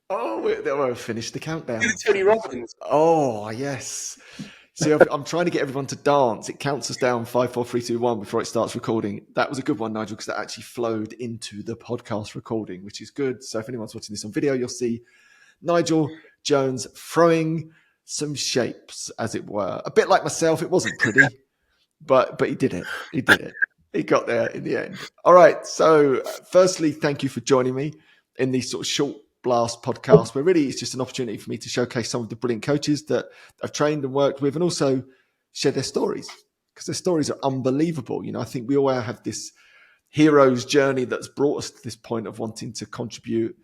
Oh, we've finished the Do countdown. the Tony Robbins. Oh, yes. See, I'm trying to get everyone to dance. It counts us down 5, 4, 3, 2, 1 before it starts recording. That was a good one, Nigel, because that actually flowed into the podcast recording, which is good. So if anyone's watching this on video, you'll see Nigel Jones throwing some shapes, as it were. A bit like myself. It wasn't pretty, but he did it. He did it. He got there in the end. All right. So, firstly, thank you for joining me in these sort of short blast podcasts, where really it's just an opportunity for me to showcase some of the brilliant coaches that I've trained and worked with, and also share their stories, because their stories are unbelievable. You know, I think we all have this hero's journey that's brought us to this point of wanting to contribute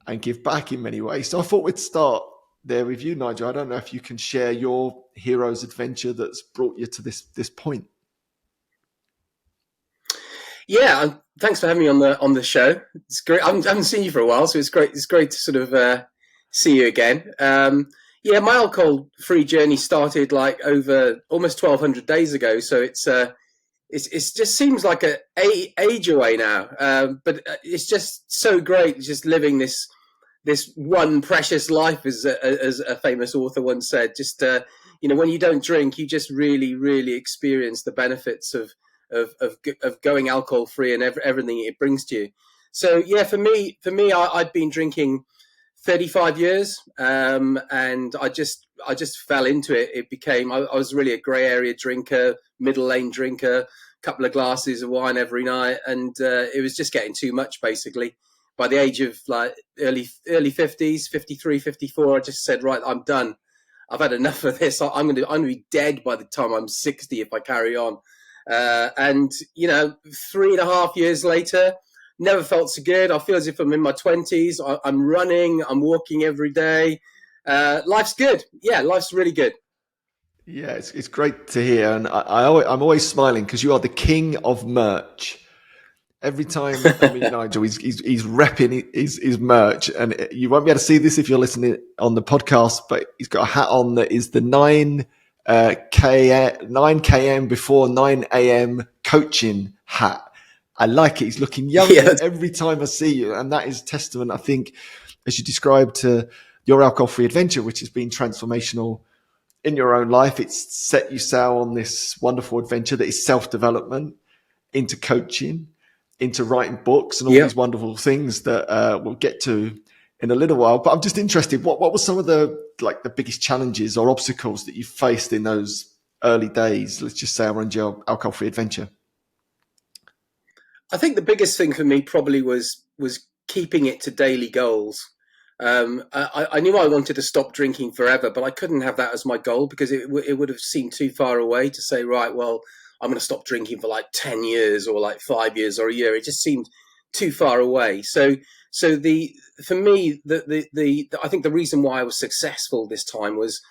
and give back in many ways. So I thought we'd start there with you, Nigel. I don't know if you can share your hero's adventure that's brought you to this point. Yeah, thanks for having me on the show. It's great. I haven't seen you for a while, so it's great. It's great to sort of see you again. Yeah, my alcohol-free journey started like over almost 1,200 days ago. So it's just seems like a age away now. But it's just so great, just living this one precious life, as a famous author once said. Just when you don't drink, you just really experience the benefits of going alcohol free and everything it brings to you. So yeah, for me, I'd been drinking 35 years, and I just fell into it. It became I was really a grey area drinker, middle lane drinker, couple of glasses of wine every night, and it was just getting too much basically. By the age of like early 50s, 53, 54, I just said, right, I'm done. I've had enough of this. I'm gonna be dead by the time I'm 60 if I carry on. And 3.5 years later, never felt so good. I feel as if I'm in my 20s. I'm running, I'm walking every day. Life's good. Yeah, life's really good. Yeah, it's great to hear, and I'm always smiling because you are the king of merch. Every time I meet Nigel, he's repping his merch, and you won't be able to see this if you're listening on the podcast, but he's got a hat on that is the 9 km before 9 a.m. coaching hat. I like it. He's looking younger Yeah, every time I see you, and that is testament, I think, as you described, to your alcohol-free adventure, which has been transformational in your own life. It's set you sail on this wonderful adventure that is self-development into coaching, into writing books, and all yeah. these wonderful things that we'll get to in a little while. But I'm just interested, what were some of the biggest challenges or obstacles that you faced in those early days? Let's just say around your alcohol-free adventure. I think the biggest thing for me probably was keeping it to daily goals. I knew I wanted to stop drinking forever, but I couldn't have that as my goal because it would have seemed too far away to say, right, well, I'm going to stop drinking for like 10 years or like 5 years or a year. It just seemed too far away. So the for me the I think the reason why I was successful this time was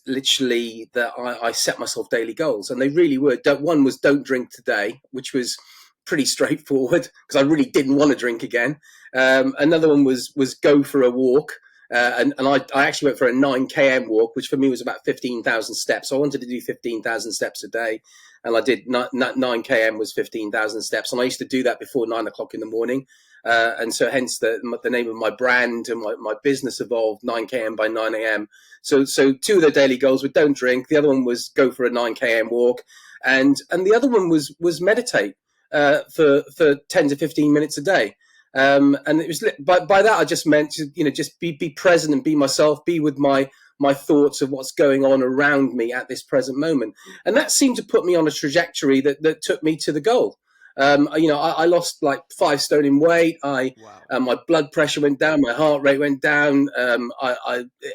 literally that I set myself daily goals, and they really were. One was don't drink today, which was pretty straightforward because I really didn't want to drink again. Another one was go for a walk. And I actually went for a 9 km walk, which for me was about 15,000 steps. So I wanted to do 15,000 steps a day. And I did 9 km was 15,000 steps. And I used to do that before 9 o'clock in the morning. And so hence the name of my brand and my business evolved 9 km by 9 a.m. So two of the daily goals were don't drink. The other one was go for a 9 km walk. And the other one was meditate for 10 to 15 minutes a day. And it was by that I just meant to, just be present and be myself, be with my thoughts of what's going on around me at this present moment. And that seemed to put me on a trajectory that took me to the goal. I lost like 5 stone in weight. Wow. My blood pressure went down, my heart rate went down.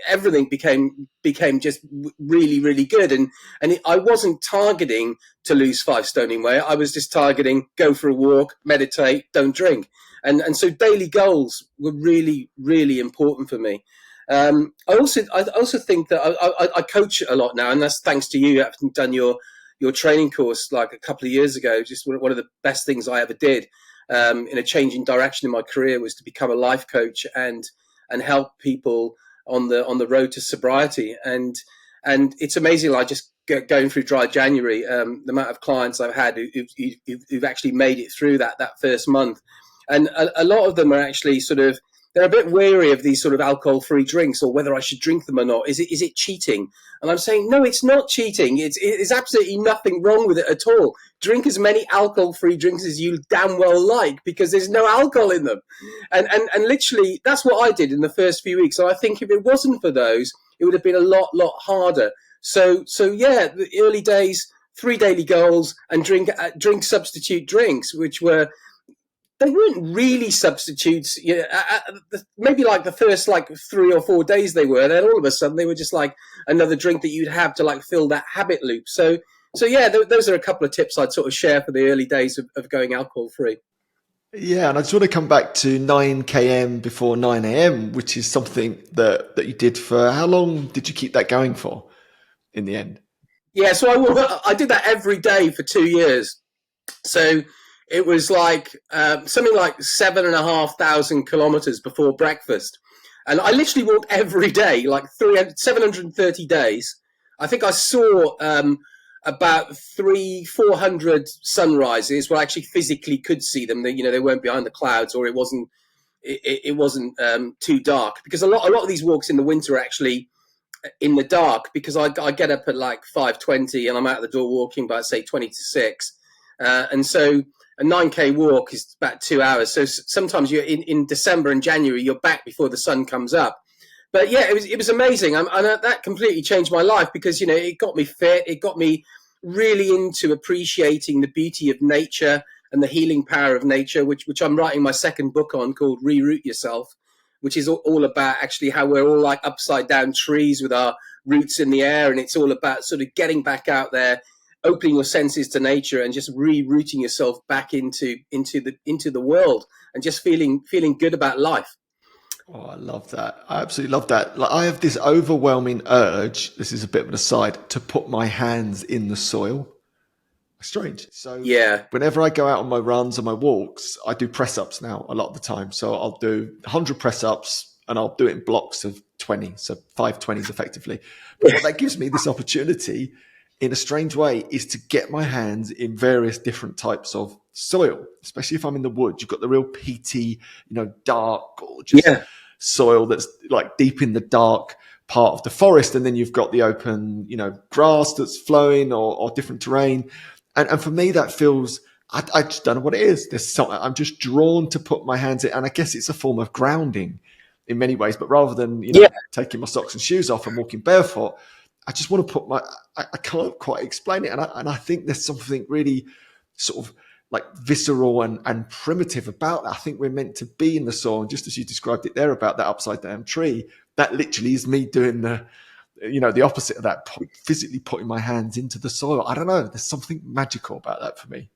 Everything became just really good. I wasn't targeting to lose 5 stone in weight. I was just targeting go for a walk, meditate, don't drink. And so daily goals were really important for me. I also think that I coach a lot now, and that's thanks to you having done your training course like a couple of years ago. Just one of the best things I ever did in a changing direction in my career was to become a life coach and help people on the road to sobriety. And it's amazing. Like just going through dry January, the amount of clients I've had who've actually made it through that first month, and a lot of them are actually sort of they're a bit wary of these sort of alcohol-free drinks, or whether I should drink them or not. Is it cheating? And I'm saying, no, it's not cheating. It's absolutely nothing wrong with it at all. Drink as many alcohol-free drinks as you damn well like, because there's no alcohol in them. And literally, that's what I did in the first few weeks. So I think if it wasn't for those, it would have been a lot harder. So yeah, the early days, 3 daily goals, and drink substitute drinks, which they weren't really substitutes. Maybe like the first 3 or 4 days they were. Then all of a sudden they were just like another drink that you'd have to fill that habit loop. So yeah, those are a couple of tips I'd sort of share for the early days of going alcohol free. Yeah, and I just want to come back to 9 km before 9 a.m., which is something that you did for, how long did you keep that going for in the end? Yeah, so I did that every day for 2 years. So it was something like 7,500 kilometers before breakfast. And I literally walked every day, 730 days. I think I saw about 400 sunrises where I actually physically could see them. They weren't behind the clouds, or it wasn't too dark, because a lot of these walks in the winter are actually in the dark, because I get up at 5:20 and I'm out the door walking by, say, 20 to 6. And so a 9K walk is about 2 hours. So sometimes you're in December and January, you're back before the sun comes up. But yeah, it was amazing. And that completely changed my life, because, it got me fit. It got me really into appreciating the beauty of nature and the healing power of nature, which I'm writing my second book on, called Reroot Yourself, which is all about actually how we're all like upside down trees with our roots in the air. And it's all about sort of getting back out there, opening your senses to nature, and just rerouting yourself back into the world, and just feeling good about life. Oh, I love that. I absolutely love that. I have this overwhelming urge, this is a bit of an aside, to put my hands in the soil. Strange. So yeah, whenever I go out on my runs and my walks, I do press ups now a lot of the time. So I'll do 100 press ups, and I'll do it in blocks of 20. So 5 20s effectively. But what that gives me, this opportunity, in a strange way, is to get my hands in various different types of soil, especially if I'm in the woods. You've got the real peaty, dark, gorgeous soil that's deep in the dark part of the forest. And then you've got the open, grass that's flowing, or different terrain. And for me, that feels, I just don't know what it is. There's something, I'm just drawn to put my hands in. And I guess it's a form of grounding in many ways. But rather than, taking my socks and shoes off and walking barefoot, I just want to put I can't quite explain it. And I think there's something really sort of visceral and primitive about that. I think we're meant to be in the soil. And just as you described it there about that upside down tree, that literally is me doing the opposite of that, physically putting my hands into the soil. I don't know. There's something magical about that for me.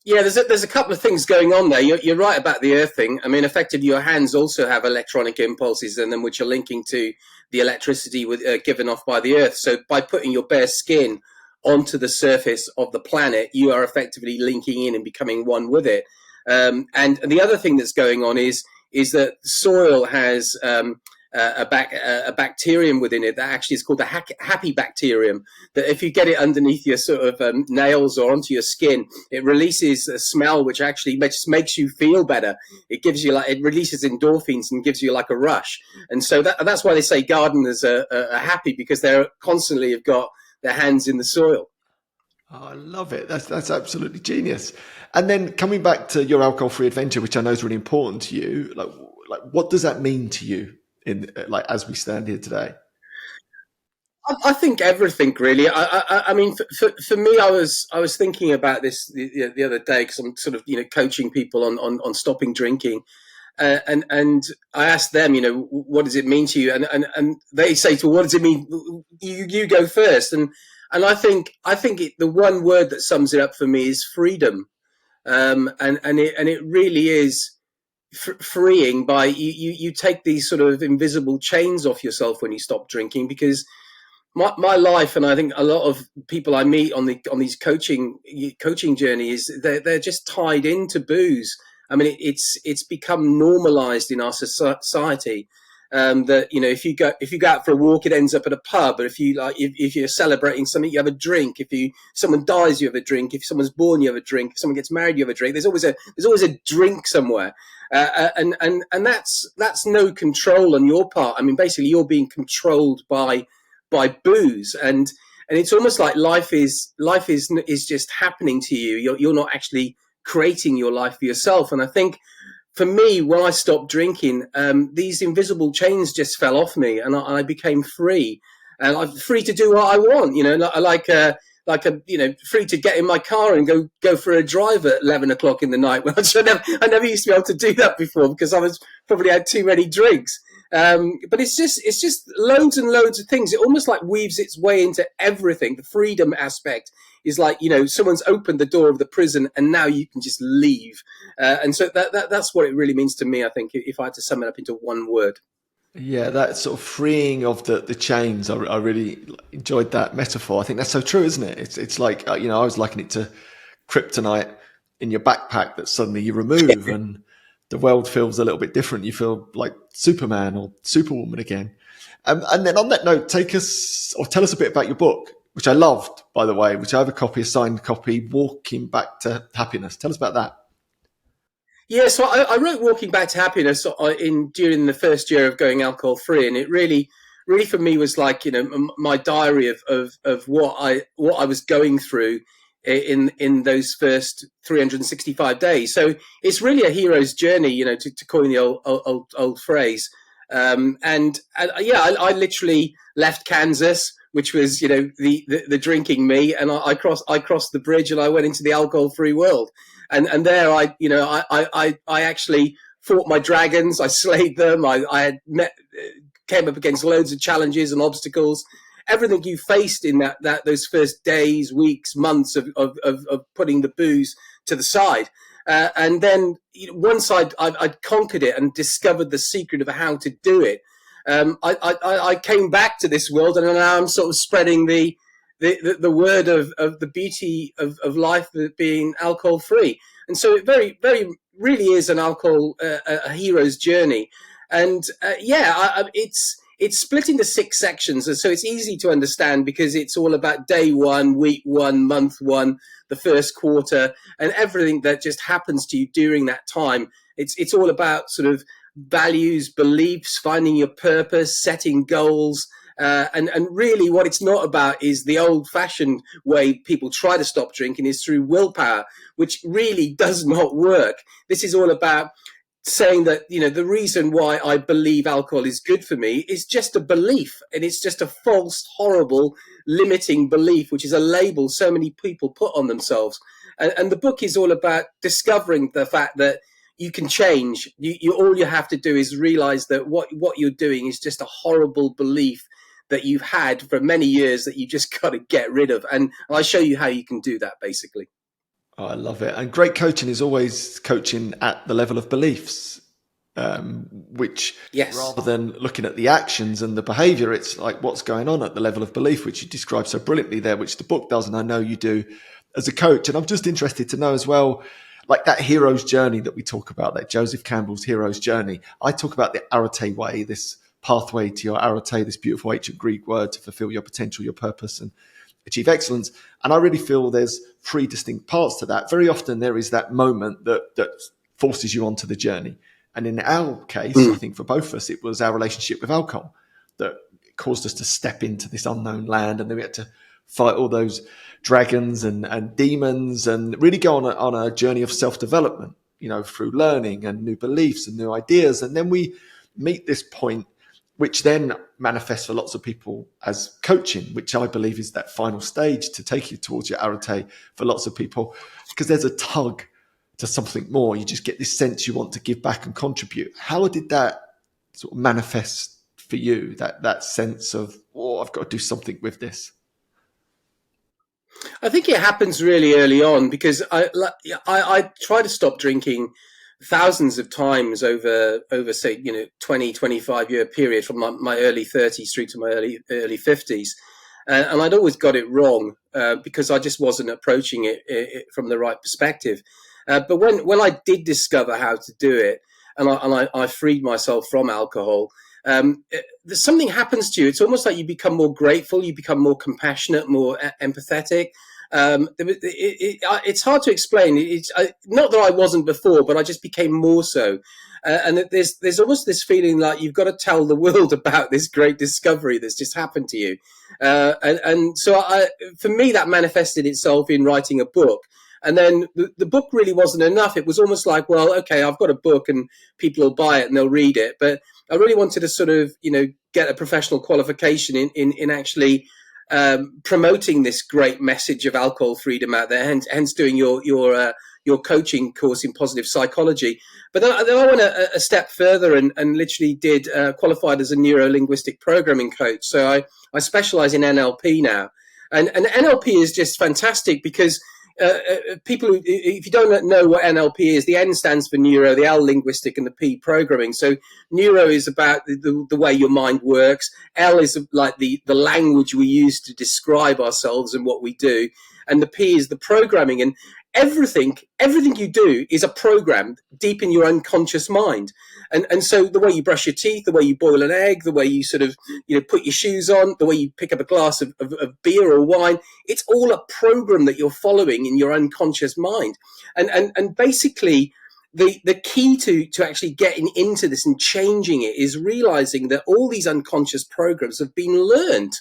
Yeah, there's a couple of things going on there. You're right about the earthing. I mean, effectively, your hands also have electronic impulses in them, which are linking to the electricity given off by the earth. So by putting your bare skin onto the surface of the planet, you are effectively linking in and becoming one with it. And the other thing that's going on is that soil has a bacterium within it that actually is called the happy bacterium, that if you get it underneath your sort of nails or onto your skin, it releases a smell which actually makes you feel better. It gives you it releases endorphins and gives you like a rush. And so that's why they say gardeners are happy, because they're constantly have got their hands in the soil. Oh, I love it. That's absolutely genius. And then coming back to your alcohol-free adventure, which I know is really important to you, what does that mean to you as we stand here today? I think everything really. I mean, for me, I was thinking about this the other day, because I'm sort of coaching people on stopping drinking, and I asked them, what does it mean to you, and they say to, what does it mean? You go first, and I think the one word that sums it up for me is freedom, and it really is freeing. By you take these sort of invisible chains off yourself when you stop drinking, because my life, and I think a lot of people I meet on these coaching journeys, they're just tied into booze. I mean, it's become normalized in our society, that if you go out for a walk, it ends up at a pub. Or if you're celebrating something, you have a drink. If someone dies, you have a drink. If someone's born, you have a drink. If someone gets married, you have a drink. There's always a drink somewhere. And that's no control on your part. I mean, basically, you're being controlled by booze, and it's almost like life is just happening to you. You're not actually creating your life for yourself. And I think for me, when I stopped drinking, these invisible chains just fell off me, and I became free, and I'm free to do what I want. Free to get in my car and go for a drive at 11 o'clock in the night. Which I never used to be able to do that before because I was probably had too many drinks. But it's just loads and loads of things. It almost like weaves its way into everything. The freedom aspect is like, someone's opened the door of the prison and now you can just leave. And so that's what it really means to me, I think, if I had to sum it up into one word. Yeah, that sort of freeing of the chains. I really enjoyed that metaphor. I think that's so true, isn't it? It's like, I was likening it to kryptonite in your backpack that suddenly you remove and the world feels a little bit different. You feel like Superman or Superwoman again. And then on that note, tell us a bit about your book, which I loved, by the way, which I have a copy, a signed copy, Walking Back to Happiness. Tell us about that. Yeah, so I wrote "Walking Back to Happiness" during the first year of going alcohol free, and it really for me was like my diary of what I was going through in those first 365 days. So it's really a hero's journey, to coin the old phrase. I literally left Kansas, which was the drinking me, and I crossed the bridge and I went into the alcohol free world. And there I actually fought my dragons. I slayed them. I had came up against loads of challenges and obstacles. Everything you faced in those first days, weeks, months of putting the booze to the side. And then once I'd conquered it and discovered the secret of how to do it, I came back to this world, and now I'm sort of spreading the word of the beauty of life being alcohol free. And so it very, very really is an alcohol, a hero's journey. And it's split into 6 sections. And so it's easy to understand because it's all about day 1, week 1, month 1, the first quarter, and everything that just happens to you during that time. It's all about sort of values, beliefs, finding your purpose, setting goals. And really what it's not about is the old-fashioned way people try to stop drinking is through willpower, which really does not work. This is all about saying that, the reason why I believe alcohol is good for me is just a belief, and it's just a false, horrible, limiting belief, which is a label so many people put on themselves. And the book is all about discovering the fact that you can change. All you have to do is realize that what you're doing is just a horrible belief that you've had for many years that you just got to get rid of. And I show you how you can do that, basically. Oh, I love it. And great coaching is always coaching at the level of beliefs, which yes. Rather than looking at the actions and the behavior, it's like what's going on at the level of belief, which you describe so brilliantly there, which the book does. And I know you do as a coach. And I'm just interested to know as well, like that hero's journey that we talk about, that Joseph Campbell's hero's journey. I talk about the arete way, this pathway to your arete, this beautiful ancient Greek word to fulfill your potential, your purpose, and achieve excellence. And I really feel there's 3 distinct parts to that. Very often there is that moment that forces you onto the journey. And in our case, I think for both of us, it was our relationship with alcohol that caused us to step into this unknown land. And then we had to fight all those dragons and demons and really go on a journey of self-development, through learning and new beliefs and new ideas. And then we meet this point, which then manifests for lots of people as coaching, which I believe is that final stage to take you towards your arete for lots of people, because there's a tug to something more. You just get this sense you want to give back and contribute. How did that sort of manifest for you, that sense of, I've got to do something with this? I think it happens really early on because I try to stop drinking thousands of times over say 20, 25 year period from my early 30s through to my early 50s, and I'd always got it wrong because I just wasn't approaching it from the right perspective. But when I did discover how to do it, and I freed myself from alcohol, something happens to you. It's almost like you become more grateful, you become more compassionate, more empathetic. It's hard to explain. It's not that I wasn't before, but I just became more so. And there's almost this feeling like you've got to tell the world about this great discovery that's just happened to you. And so for me, that manifested itself in writing a book. And then the book really wasn't enough. It was almost like, well, okay, I've got a book and people will buy it and they'll read it. But I really wanted to sort of, get a professional qualification in actually promoting this great message of alcohol freedom out there. Hence doing your coaching course in positive psychology. But then I went a step further and literally did qualified as a neuro-linguistic programming coach. So I specialize in NLP now. And NLP is just fantastic because people, if you don't know what NLP is, the N stands for neuro, the L linguistic, and the P programming. So neuro is about the way your mind works. L is like the language we use to describe ourselves and what we do. And the P is the programming. And everything you do is a program deep in your unconscious mind. And so the way you brush your teeth, the way you boil an egg, the way you sort of, put your shoes on, the way you pick up a glass of beer or wine, it's all a program that you're following in your unconscious mind. And basically the key to actually getting into this and changing it is realizing that all these unconscious programs have been learned.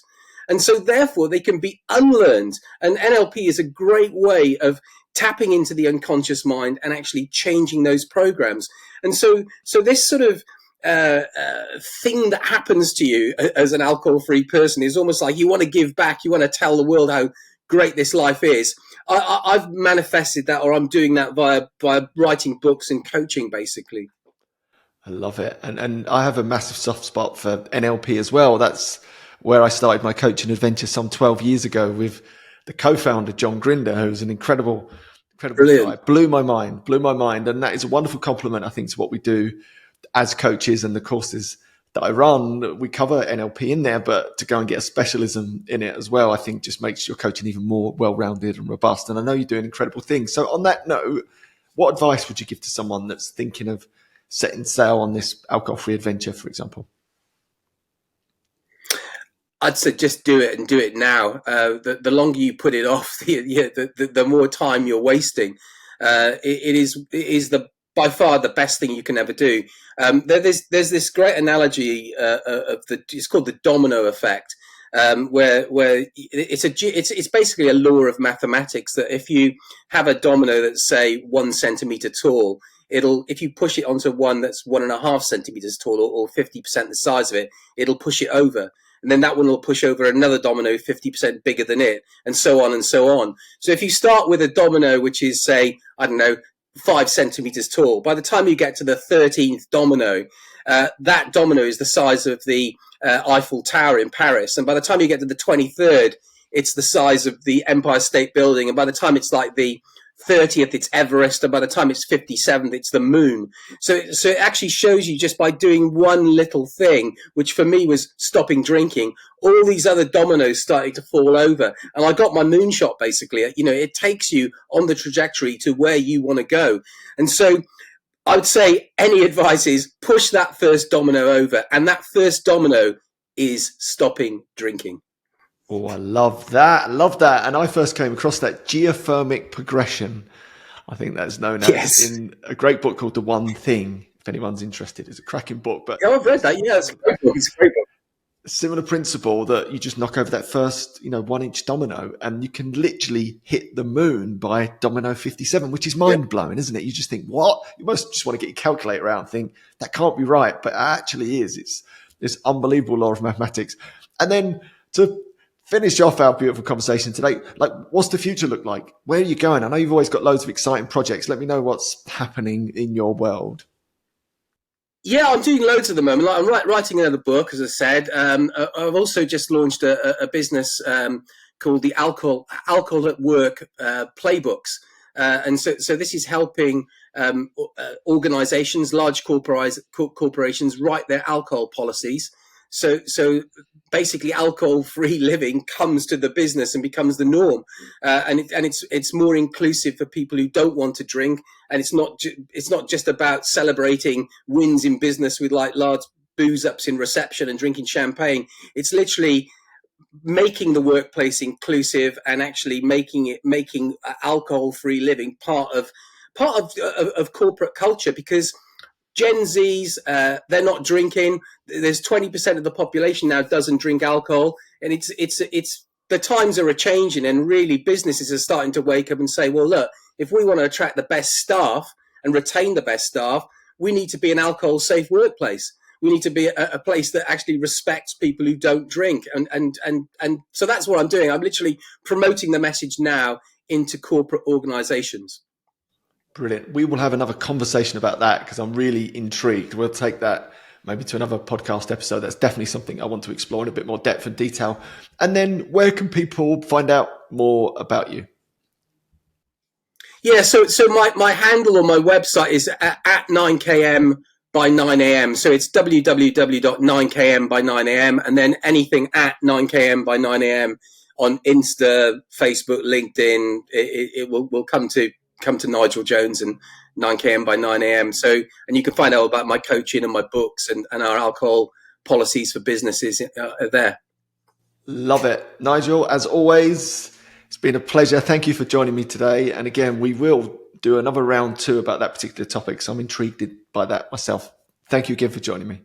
And so therefore they can be unlearned. And NLP is a great way of tapping into the unconscious mind and actually changing those programs. And so this sort of thing that happens to you as an alcohol-free person is almost like you want to give back. You want to tell the world how great this life is. I've manifested that, or I'm doing that via writing books and coaching, basically. I love it. And I have a massive soft spot for NLP as well. That's where I started my coaching adventure some 12 years ago with the co-founder, John Grinder, who's an incredible guy. Blew my mind. And that is a wonderful compliment, I think, to what we do as coaches and the courses that I run. We cover NLP in there, but to go and get a specialism in it as well, I think just makes your coaching even more well-rounded and robust. And I know you're doing incredible things. So on that note, what advice would you give to someone that's thinking of setting sail on this alcohol-free adventure, for example? I'd say just do it and do it now. The longer you put it off, the more time you're wasting. It is by far the best thing you can ever do. There's this great analogy it's called the domino effect, where it's basically a law of mathematics that if you have a domino that's say 1 centimeter tall, if you push it onto one that's 1.5 centimeters tall or 50% the size of it, it'll push it over. And then that one will push over another domino 50% bigger than it, and so on and so on. So if you start with a domino, which is, say, 5 centimeters tall, by the time you get to the 13th domino, that domino is the size of the Eiffel Tower in Paris. And by the time you get to the 23rd, it's the size of the Empire State Building. And by the time it's like the 30th, it's Everest, and by the time it's 57th, it's the moon. So it actually shows you just by doing one little thing, which for me was stopping drinking, all these other dominoes started to fall over. And I got my moonshot, basically. It takes you on the trajectory to where you want to go. And so I would say any advice is push that first domino over. And that first domino is stopping drinking. Oh, I love that. And I first came across that geothermic progression. I think that's known as in a great book called The One Thing. If anyone's interested, it's a cracking book. But I've read that. Yeah, it's a great book. Similar principle that you just knock over that first, 1-inch domino and you can literally hit the moon by domino 57, which is mind blowing, isn't it? You just think, what? You must just want to get your calculator out and think that can't be right, but it actually is. It's this unbelievable law of mathematics. And then to finish off our beautiful conversation today, like, what's the future look like? Where are you going? I know you've always got loads of exciting projects. Let me know what's happening in your world. Yeah, I'm doing loads at the moment. Like, I'm writing another book, as I said. I've also just launched a business called the Alcohol at Work playbooks. And so this is helping organizations, large corporations write their alcohol policies. So basically, alcohol-free living comes to the business and becomes the norm, and it's more inclusive for people who don't want to drink, and it's not just about celebrating wins in business with like large booze ups in reception and drinking champagne. It's literally making the workplace inclusive and actually making alcohol-free living part of corporate culture, because Gen Zs, they're not drinking. There's 20% of the population now doesn't drink alcohol, and it's the times are changing, and really businesses are starting to wake up and say, well, look, if we want to attract the best staff and retain the best staff, we need to be an alcohol-safe workplace. We need to be a place that actually respects people who don't drink, and so that's what I'm doing. I'm literally promoting the message now into corporate organisations. Brilliant. We will have another conversation about that because I'm really intrigued. We'll take that maybe to another podcast episode. That's definitely something I want to explore in a bit more depth and detail. And then where can people find out more about you? Yeah, so my handle on my website is at 9km by 9am. So it's www.9km by 9am, and then anything at 9km by 9am on Insta, Facebook, LinkedIn. It will come to Nigel Jones and 9km by 9am. So, and you can find out about my coaching and my books and our alcohol policies for businesses there. Love it. Nigel, as always, it's been a pleasure. Thank you for joining me today. And again, we will do another round 2 about that particular topic. So I'm intrigued by that myself. Thank you again for joining me.